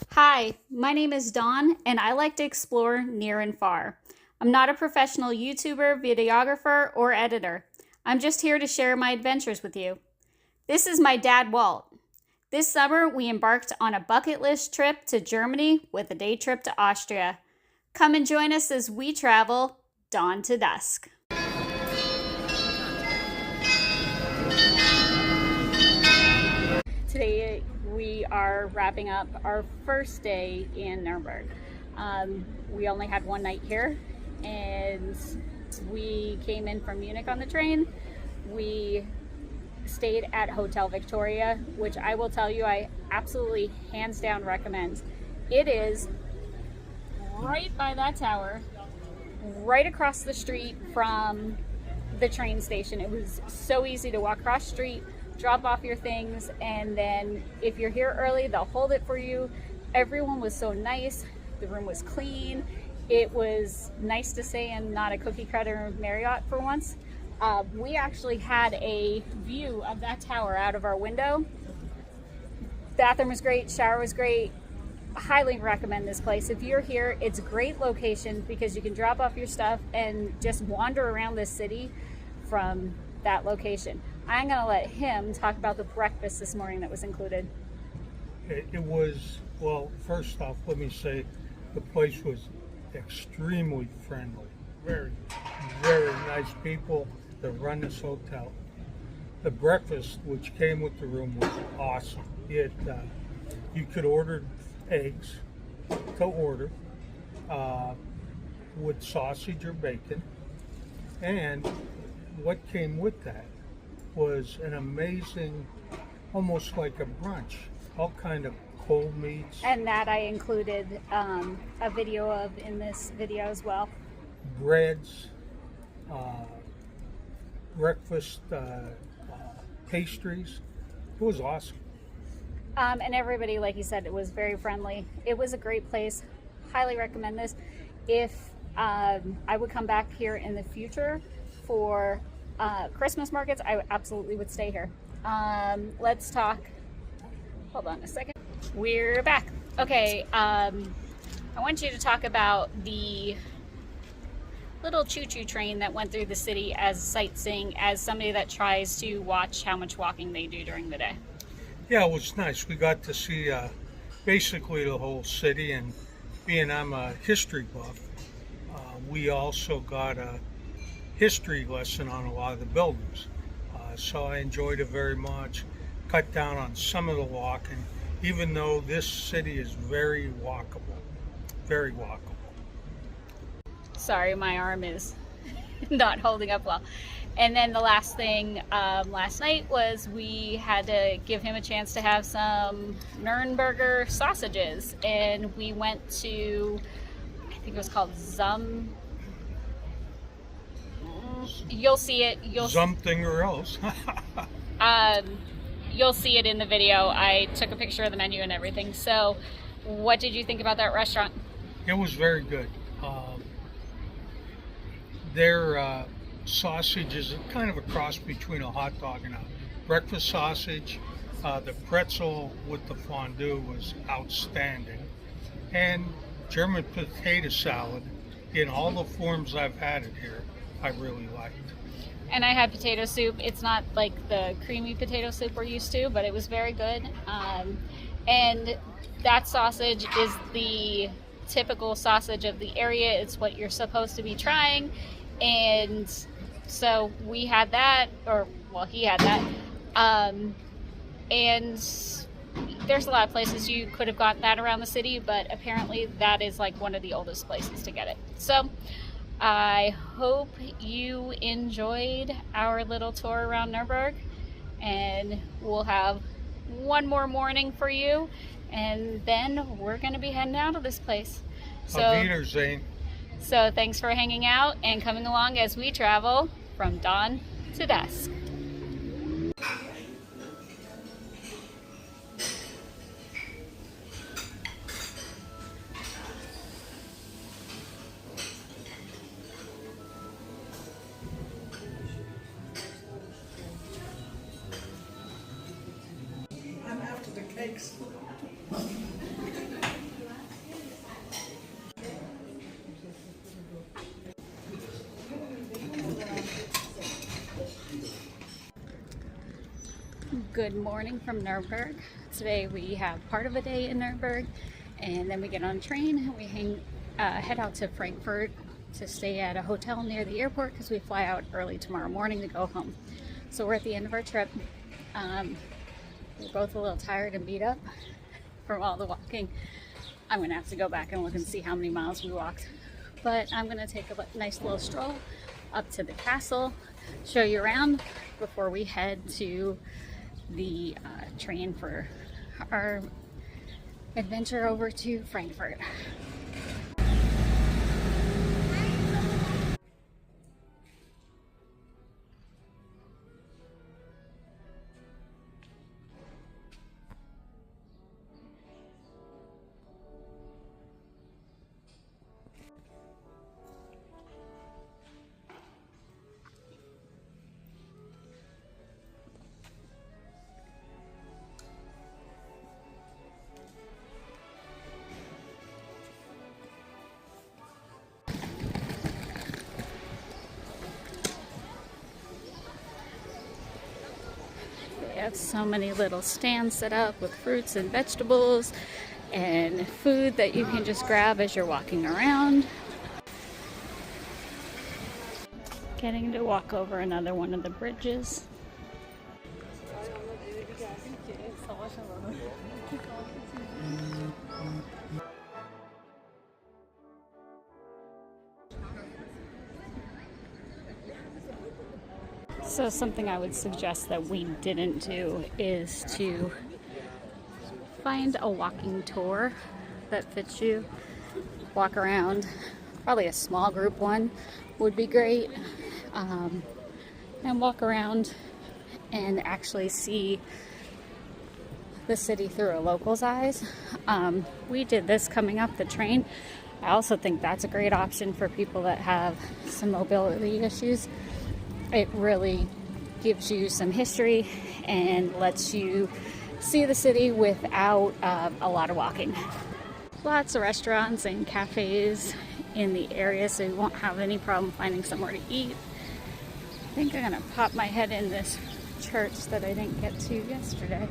Hi, my name is Dawn, and I like to explore near and far. I'm not a professional YouTuber, videographer, or editor. I'm just here to share my adventures with you. This is my dad, Walt. This summer, we embarked on a bucket list trip to Germany with a day trip to Austria. Come and join us as we travel dawn to dusk. Today we are wrapping up our first day in Nuremberg. We only had one night here, and we came in from Munich on the train. We stayed at Hotel Victoria, which I will tell you I absolutely hands down recommend. It is right by that tower, right across the street from the train station. It was so easy to walk across the street, drop off your things, and then if you're here early, they'll hold it for you. Everyone was so nice. The room was clean. It was nice to stay in, not a cookie cutter Marriott for once. We actually had a view of that tower out of our window. Bathroom was great, shower was great. Highly recommend this place. If you're here, it's a great location because you can drop off your stuff and just wander around this city from that location. I'm going to let him talk about the breakfast this morning that was included. It was, well, first off, let me say the place was extremely friendly. Very, very nice people that run this hotel. The breakfast, which came with the room, was awesome. You could order eggs to order with sausage or bacon, and what came with that was an amazing, almost like a brunch, all kind of cold meats. And that I included a video of in this video as well. Breads, breakfast pastries. It was awesome. And everybody, like you said, it was very friendly. It was a great place. Highly recommend this. If I would come back here in the future for Christmas markets, I absolutely would stay here. Let's talk. Hold on a second. We're back. Okay. I want you to talk about the little choo-choo train that went through the city as sightseeing, as somebody that tries to watch how much walking they do during the day. Yeah, it was nice. We got to see basically the whole city, and being I'm a history buff, we also got a history lesson on a lot of the buildings. So I enjoyed it very much. Cut down on some of the walking, even though this city is very walkable. Very walkable. Sorry, my arm is not holding up well. And then the last thing last night was we had to give him a chance to have some Nuremberger sausages. And we went to, I think it was called You'll see it. Something or else. You'll see it in the video. I took a picture of the menu and everything. So what did you think about that restaurant? It was very good. Their sausage is kind of a cross between a hot dog and a breakfast sausage. The pretzel with the fondue was outstanding. And German potato salad, in all the forms I've had it here, I really liked. And I had potato soup. It's not like the creamy potato soup we're used to, but it was very good. And that sausage is the typical sausage of the area. It's what you're supposed to be trying. And so we had that, he had that. And there's a lot of places you could have gotten that around the city, but apparently that is like one of the oldest places to get it. So I hope you enjoyed our little tour around Nuremberg, and we'll have one more morning for you, and then we're going to be heading out of this place. So, Auf Wiedersehen. So thanks for hanging out and coming along as we travel from dawn to dusk. I'm after the cakes. Good morning from Nuremberg. Today we have part of a day in Nuremberg, and then we get on a train and we head out to Frankfurt to stay at a hotel near the airport because we fly out early tomorrow morning to go home. So we're at the end of our trip. We're both a little tired and beat up from all the walking. I'm gonna have to go back and look and see how many miles we walked, but I'm gonna take a nice little stroll up to the castle, show you around before we head to the train for our adventure over to Frankfurt. They have so many little stands set up with fruits and vegetables and food that you can just grab as you're walking around. Getting to walk over another one of the bridges. So something I would suggest that we didn't do is to find a walking tour that fits you. Walk around, probably a small group one would be great, and walk around and actually see the city through a local's eyes. We did this coming up the train. I also think that's a great option for people that have some mobility issues. It really gives you some history and lets you see the city without a lot of walking. Lots of restaurants and cafes in the area, so you won't have any problem finding somewhere to eat. I think I'm gonna pop my head in this church that I didn't get to yesterday.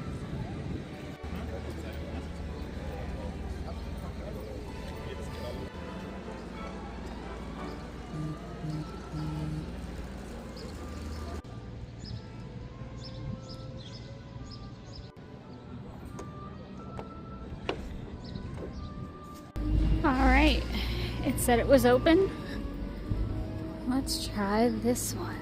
Alright, it said it was open. Let's try this one.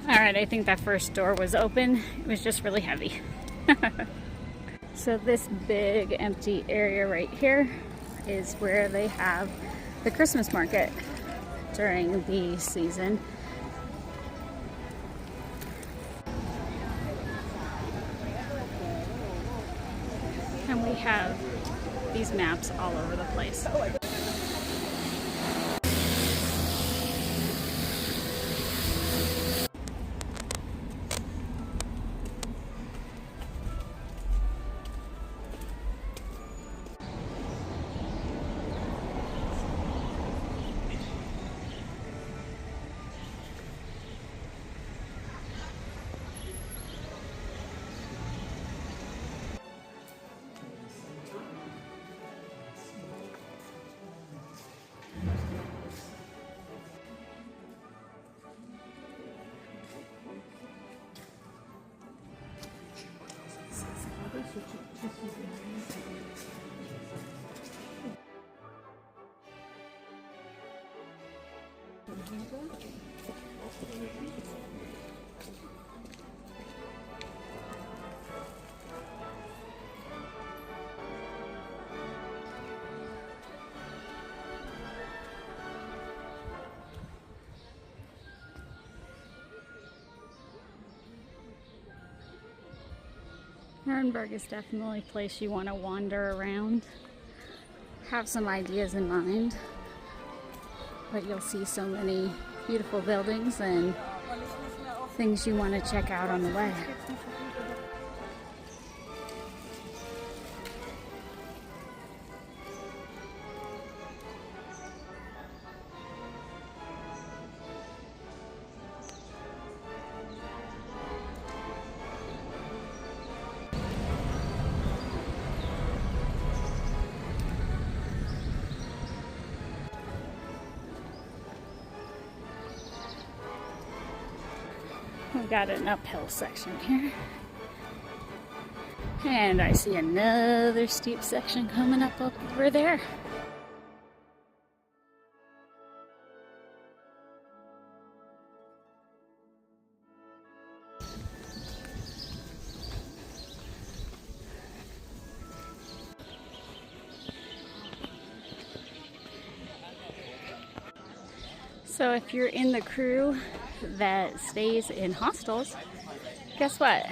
Alright, I think that first door was open. It was just really heavy. So this big empty area right here is where they have the Christmas market during the season. And we have these maps all over the place. Nuremberg is definitely a place you want to wander around, have some ideas in mind, but you'll see so many beautiful buildings and things you want to check out on the way. We've got an uphill section here. And I see another steep section coming up over there. So if you're in the crew that stays in hostels, guess what?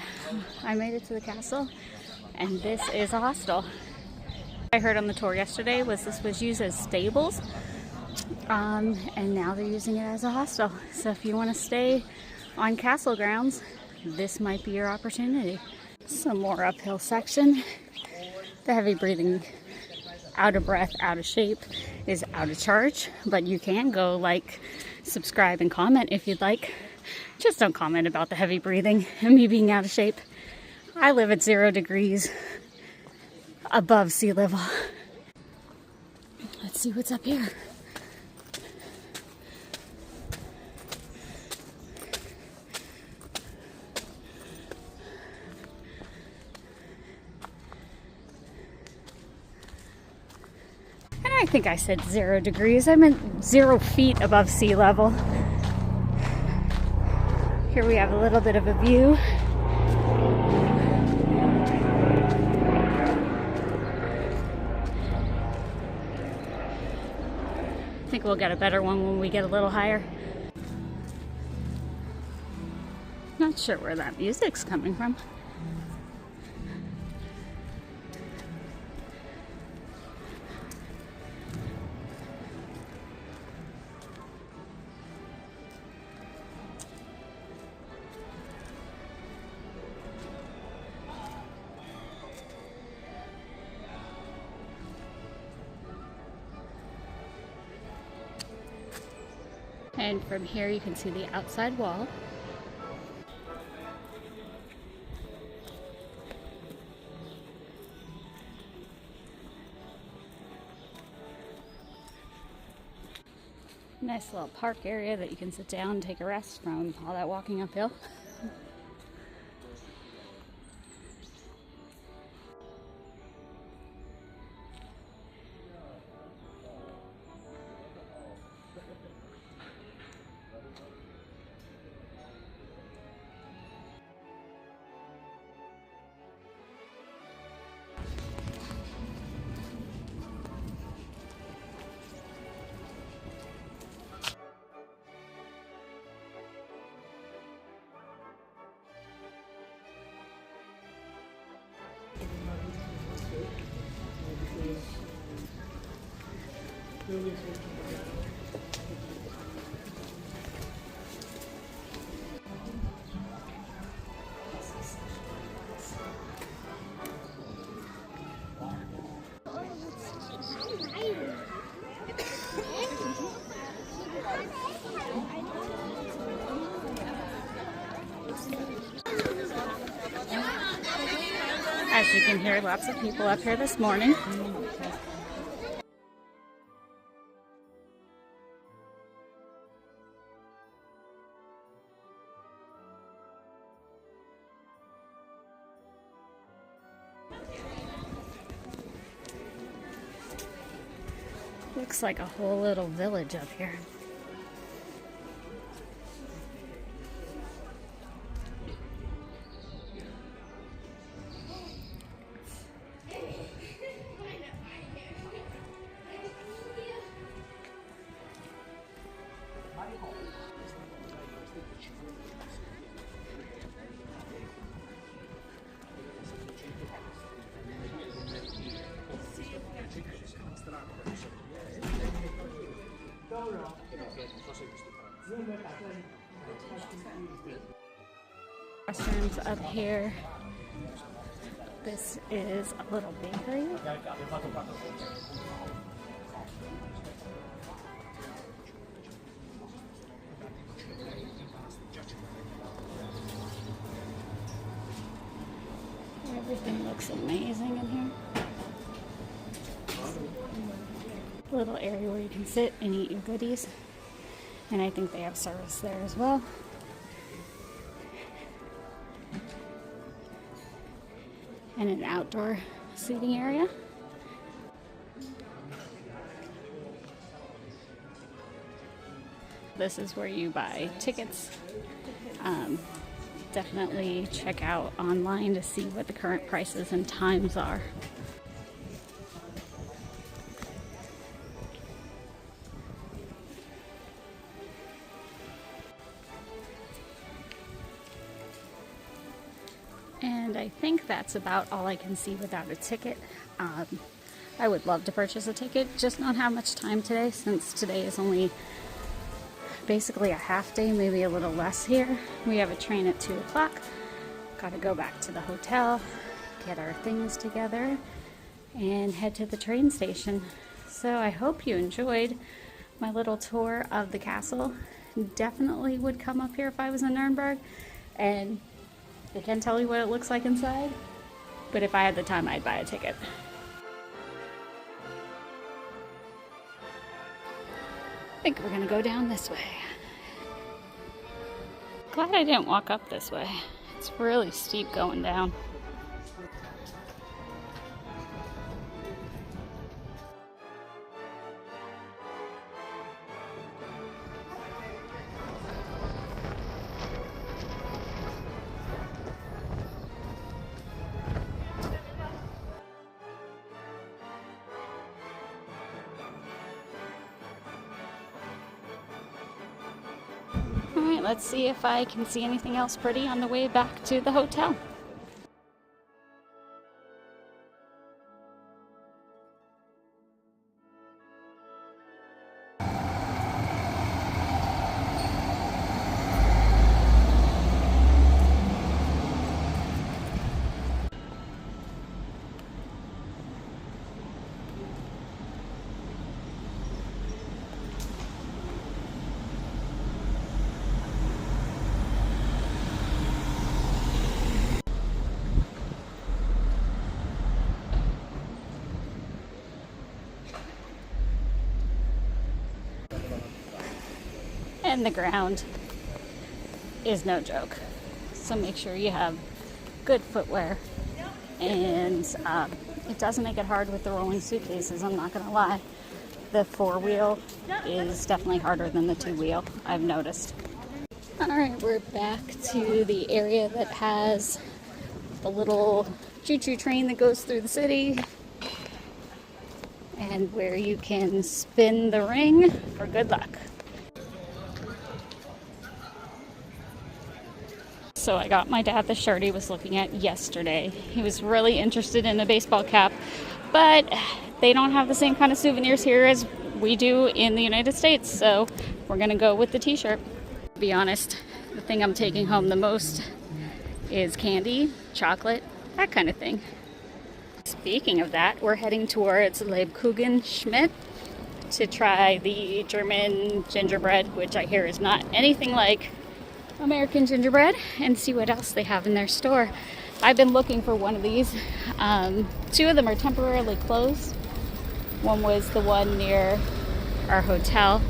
I made it to the castle, and this is a hostel. I heard on the tour yesterday was this was used as stables, and now they're using it as a hostel. So if you want to stay on castle grounds, this might be your opportunity. Some more uphill section. The heavy breathing, out of breath, out of shape is out of charge, but you can go like, subscribe and comment if you'd like. Just don't comment about the heavy breathing and me being out of shape. I live at 0 degrees above sea level. Let's see what's up here. And I think I said 0 degrees. I meant 0 feet above sea level. Here we have a little bit of a view. I think we'll get a better one when we get a little higher. Not sure where that music's coming from. And from here you can see the outside wall. Nice little park area that you can sit down and take a rest from all that walking uphill. As you can hear, lots of people up here this morning. Looks like a whole little village up here. Restrooms up here. This is a little bakery. Everything looks amazing in here. Little area where you can sit and eat your goodies. And I think they have service there as well. And an outdoor seating area. This is where you buy tickets. Definitely check out online to see what the current prices and times are. And I think that's about all I can see without a ticket. I would love to purchase a ticket, just not have much time today, since today is only basically a half day, maybe a little less here. We have a train at 2 o'clock. Got to go back to the hotel, get our things together, and head to the train station. So I hope you enjoyed my little tour of the castle. Definitely would come up here if I was in Nuremberg, and I can't tell you what it looks like inside, but if I had the time, I'd buy a ticket. I think we're gonna go down this way. Glad I didn't walk up this way. It's really steep going down. Alright, let's see if I can see anything else pretty on the way back to the hotel. And the ground is no joke. So make sure you have good footwear. And it does make it hard with the rolling suitcases, I'm not gonna lie. The 4-wheel is definitely harder than the 2-wheel, I've noticed. Alright, we're back to the area that has the little choo-choo train that goes through the city. And where you can spin the ring for good luck. So I got my dad the shirt he was looking at yesterday. He was really interested in a baseball cap, but they don't have the same kind of souvenirs here as we do in the United States, so we're gonna go with the t-shirt. To be honest, the thing I'm taking home the most is candy, chocolate, that kind of thing. Speaking of that, we're heading towards Lebkuchen Schmidt to try the German gingerbread, which I hear is not anything like American gingerbread, and see what else they have in their store. I've been looking for one of these. 2 of them are temporarily closed. One was the one near our hotel,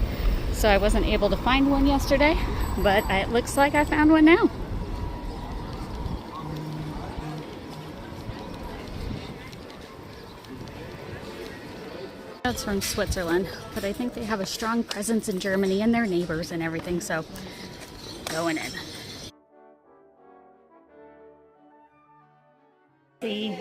so I wasn't able to find one yesterday, but it looks like I found one now. It's from Switzerland, but I think they have a strong presence in Germany and their neighbors and everything, so going in. See.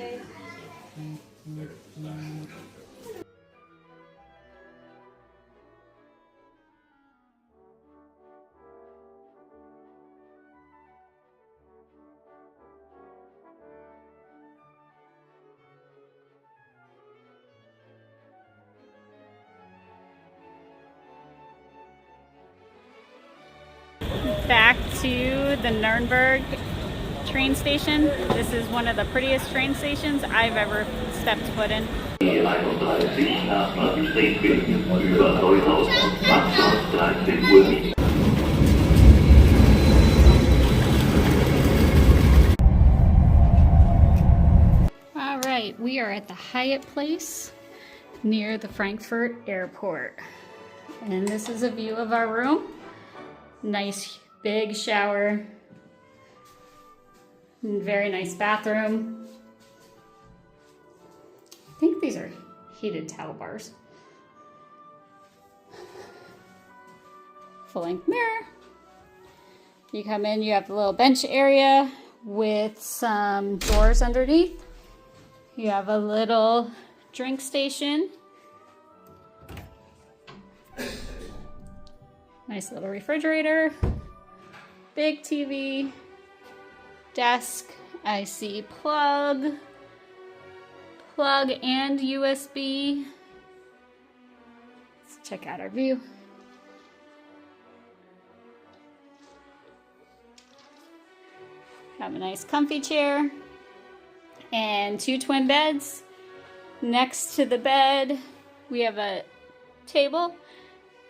back to the Nuremberg train station. This is one of the prettiest train stations I've ever stepped foot in. All right, we are at the Hyatt Place near the Frankfurt Airport. And this is a view of our room. Nice big shower. Very nice bathroom. I think these are heated towel bars. Full-length mirror. You come in, you have the little bench area with some drawers underneath. You have a little drink station. Nice little refrigerator. Big TV. Desk. I see plug and USB. Let's check out our view. Have a nice comfy chair and 2 twin beds. Next to the bed, we have a table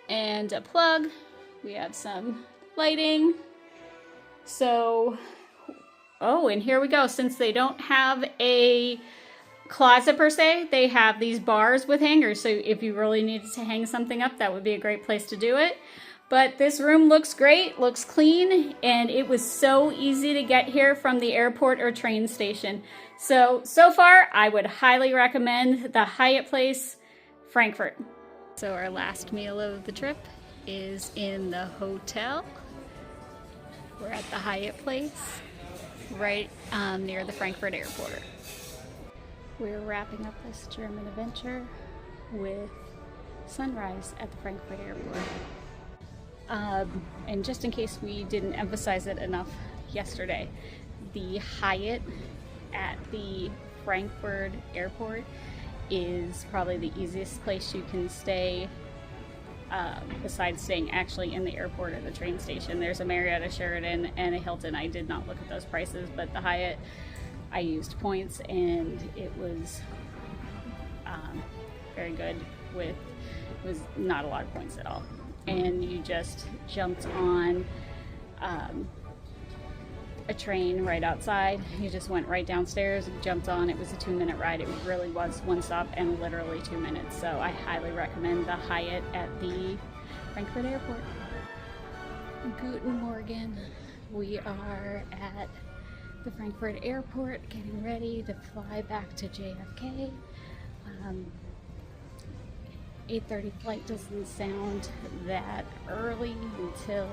and a plug. We have some lighting. So, oh, and here we go. Since they don't have a closet per se, they have these bars with hangers. So if you really needed to hang something up, that would be a great place to do it. But this room looks great, looks clean, and it was so easy to get here from the airport or train station. So far, I would highly recommend the Hyatt Place, Frankfurt. So our last meal of the trip is in the hotel. We're at the Hyatt Place, right near the Frankfurt Airport. We're wrapping up this German adventure with sunrise at the Frankfurt Airport. And just in case we didn't emphasize it enough yesterday, the Hyatt at the Frankfurt Airport is probably the easiest place you can stay besides staying actually in the airport or the train station. There's a Marriott, a Sheraton, and a Hilton. I did not look at those prices, but the Hyatt, I used points and it was very good with, it was not a lot of points at all. And you just jumped on a train right outside. You just went right downstairs, jumped on. It was a 2-minute ride. It really was one stop and literally 2 minutes. So I highly recommend the Hyatt at the Frankfurt Airport. Guten Morgen. We are at the Frankfurt Airport getting ready to fly back to JFK. 8:30 flight doesn't sound that early until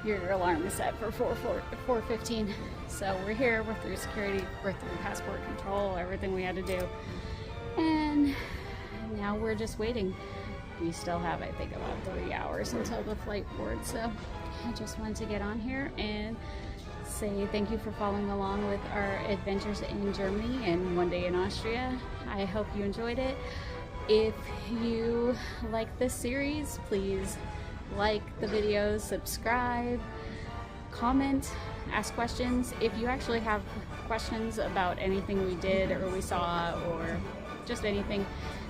your alarm is set for 4:15. So we're here, we're through security, we're through passport control, everything we had to do. And now we're just waiting. We still have, I think, about 3 hours until the flight boards. So I just wanted to get on here and say thank you for following along with our adventures in Germany and one day in Austria. I hope you enjoyed it. If you like this series, please like the videos, subscribe, comment, ask questions. If you actually have questions about anything we did or we saw or just anything,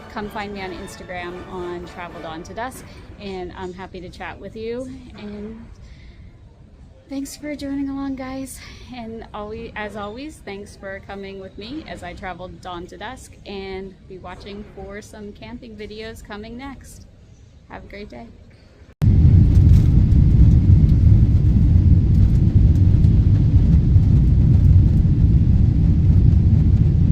come find me on Instagram on Travel Dawn to Dusk, and I'm happy to chat with you. And thanks for joining along, guys. And as always, thanks for coming with me as I traveled dawn to dusk, and be watching for some camping videos coming next. Have a great day.